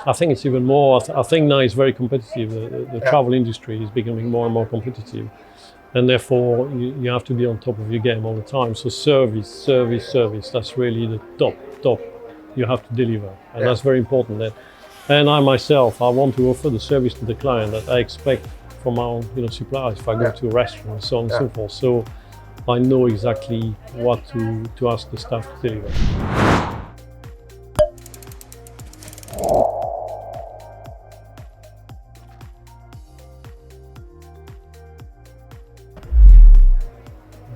I think it's even more. I think now it's very competitive. The Yeah. travel industry is becoming more and more competitive, and therefore you have to be on top of your game all the time. So service. That's really the top. You have to deliver, and Yeah. that's very important. And I myself, I want to offer the service to the client that I expect from our suppliers. If I go Yeah. to a restaurant and so on and Yeah. so forth, so I know exactly what to ask the staff to deliver.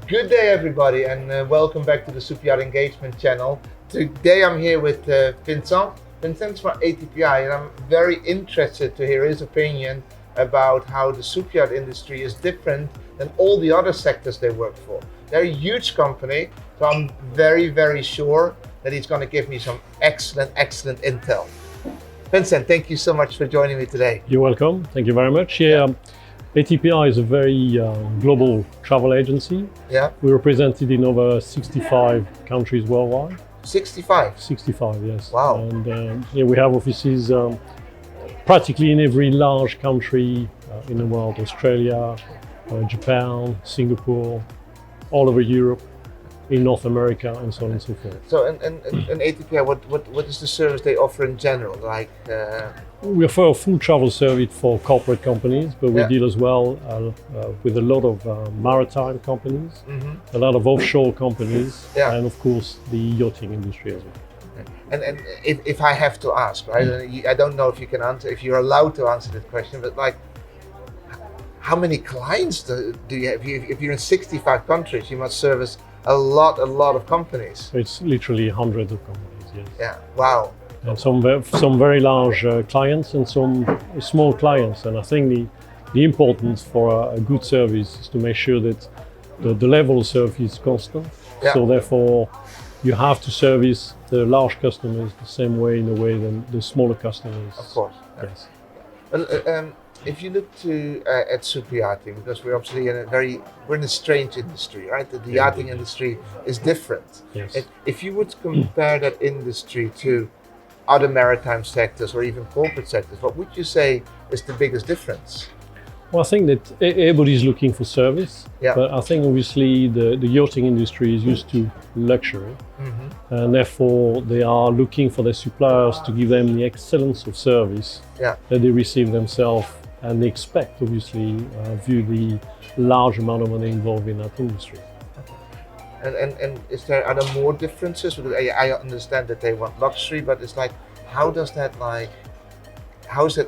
Good day, everybody, and welcome back to the Superyacht Engagement channel. Today I'm here with Vincent. Vincent's from ATPI, and I'm very interested to hear his opinion about how the superyacht industry is different than all the other sectors they work for. They're a huge company, so I'm very sure that he's going to give me some excellent intel. Vincent, thank you so much for joining me today. You're welcome. Thank you very much. ATPI is a very global travel agency. Yeah, We're represented in over 65 countries worldwide. 65. 65, yes. Wow. And we have offices practically in every large country in the world: Australia, Japan, Singapore, all over Europe, in North America, and so on and so forth. So, in ATPI, what is the service they offer in general? Like, We offer a full travel service for corporate companies, but we Yeah. deal as well with a lot of maritime companies, a lot of offshore companies, Yeah. and of course the yachting industry as well. and if I have to ask, right? And I don't know if you can answer, if you're allowed to answer that question, but like, how many clients do you have? If you're in 65 countries, you must service a lot of companies. It's literally hundreds of companies, yes. Yeah. Wow. And some very large clients and some small clients. And I think the importance for a good service is to make sure that the level of service is constant. Yeah. So therefore, you have to service the large customers the same way in a way than the smaller customers. Of course. Yeah. Yes. Well, if you look to at superyachting, because we're obviously we're in a strange industry, right? The yachting industry is different. Yes. If you would compare that industry to other maritime sectors or even corporate sectors, what would you say is the biggest difference? Well, I think that everybody's looking for service, Yeah. but I think obviously the yachting industry is used to luxury, and therefore they are looking for their suppliers to give them the excellence of service Yeah. that they receive themselves, and they expect, obviously, view the large amount of money involved in that industry. And are there more differences? Because I understand that they want luxury, but it's like, how is that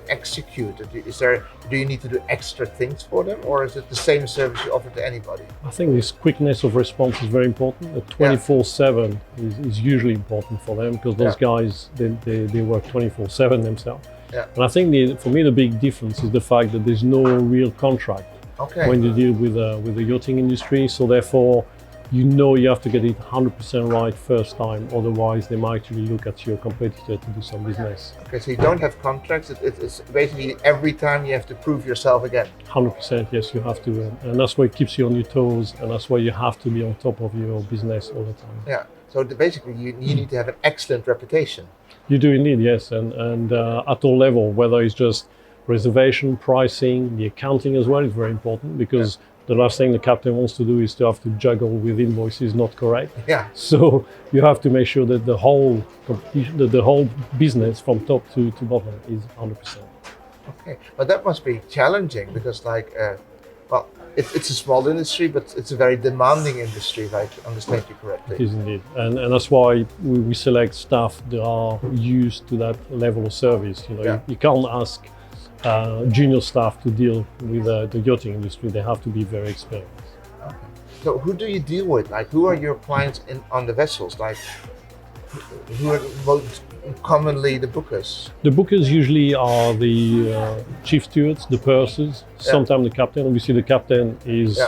executed? Do you need to do extra things for them, or is it the same service you offer to anybody? I think this quickness of response is very important. The 24/7 is usually important for them, because those guys, they work 24/7 themselves. Yeah. And I think for me the big difference is the fact that there's no real contract Okay. when you deal with the yachting industry. So therefore, you have to get it 100% right first time. Otherwise, they might actually look at your competitor to do some business. Okay, so you don't have contracts. It's basically every time you have to prove yourself again. 100%, yes, you have to, and that's why it keeps you on your toes, and that's why you have to be on top of your business all the time. Yeah. So basically, you need to have an excellent reputation. You do indeed, yes, and at all level, whether it's just reservation, pricing, the accounting as well is very important, because the last thing the captain wants to do is to have to juggle with invoices not correct. Yeah. So you have to make sure that the whole competition, the whole business from top to bottom is 100%. Okay, but that must be challenging because, like, well, it's a small industry, but it's a very demanding industry, if I understand you correctly. It is indeed, and that's why we select staff that are used to that level of service. You can't ask junior staff to deal with the yachting industry. They have to be very experienced. Okay. So who do you deal with? Like, who are your clients on the vessels? Like, who are most commonly the bookers? The bookers usually are the chief stewards, the pursers, sometimes the captain. Obviously the captain is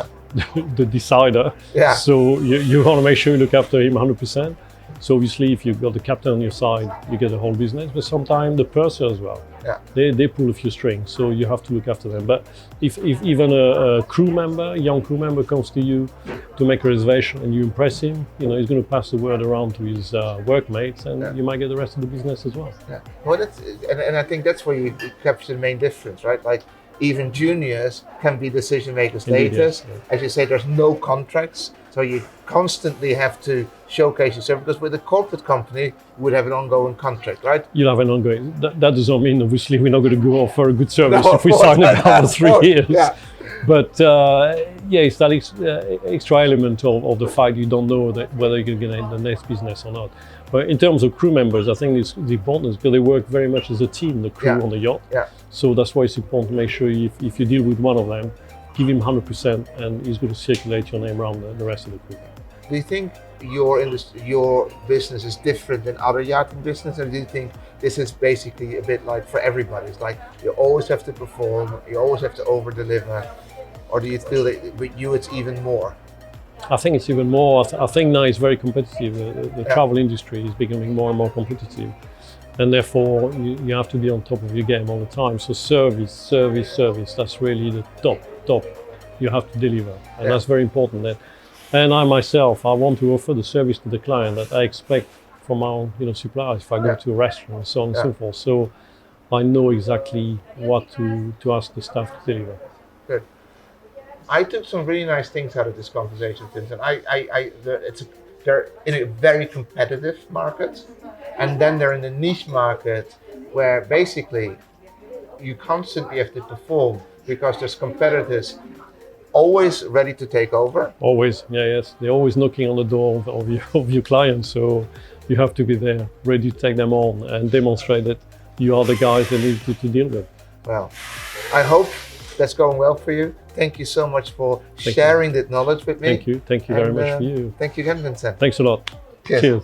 the decider. Yeah. So you want to make sure you look after him 100%. So obviously, if you've got the captain on your side, you get the whole business. But sometimes the purser as well. Yeah. They pull a few strings, so you have to look after them. But if even a crew member, a young crew member, comes to you to make a reservation and you impress him, you know, he's going to pass the word around to his workmates, and you might get the rest of the business as well. Yeah. Well, and I think that's where you capture the main difference, right? Like, even juniors can be decision makers Indeed, later. yes, yeah. As you say, there's no contracts, so you constantly have to showcase yourself, because with a corporate company, you would have an ongoing contract, right? You'll have an ongoing. That does not mean, obviously, we're not going to go offer a good service No, if we of course sign it out for 3 years. Yeah. But yeah, it's that extra element of the fact you don't know whether you're going to get the next business or not. But in terms of crew members, I think it's the important because they work very much as a team, the crew on the yacht. Yeah. So that's why it's important to make sure if you deal with one of them, give him 100%, and he's going to circulate your name around the rest of the crew. Do you think your business is different than other yachting business, or do you think this is basically a bit like for everybody? It's like you always have to perform, you always have to over-deliver, or do you feel that with you it's even more? I think it's even more. I think now it's very competitive. The travel industry is becoming more and more competitive, and therefore you have to be on top of your game all the time. So service, that's really the top. You have to deliver, and that's very important. And I myself, I want to offer the service to the client that I expect from our suppliers. If I go to a restaurant and so on and so forth, so I know exactly what to ask the staff to deliver. Good. I took some really nice things out of this conversation, Vincent. They're in a very competitive market, and then they're in a niche market where basically you constantly have to perform because there's competitors always ready to take over. Always, yes. They're always knocking on the door of your clients, so you have to be there, ready to take them on and demonstrate that you are the guys they need to deal with. Well, I hope that's going well for you. Thank you so much for sharing that knowledge with me. Thank you very much for you. Thank you again, Vincent. Thanks a lot. Cheers.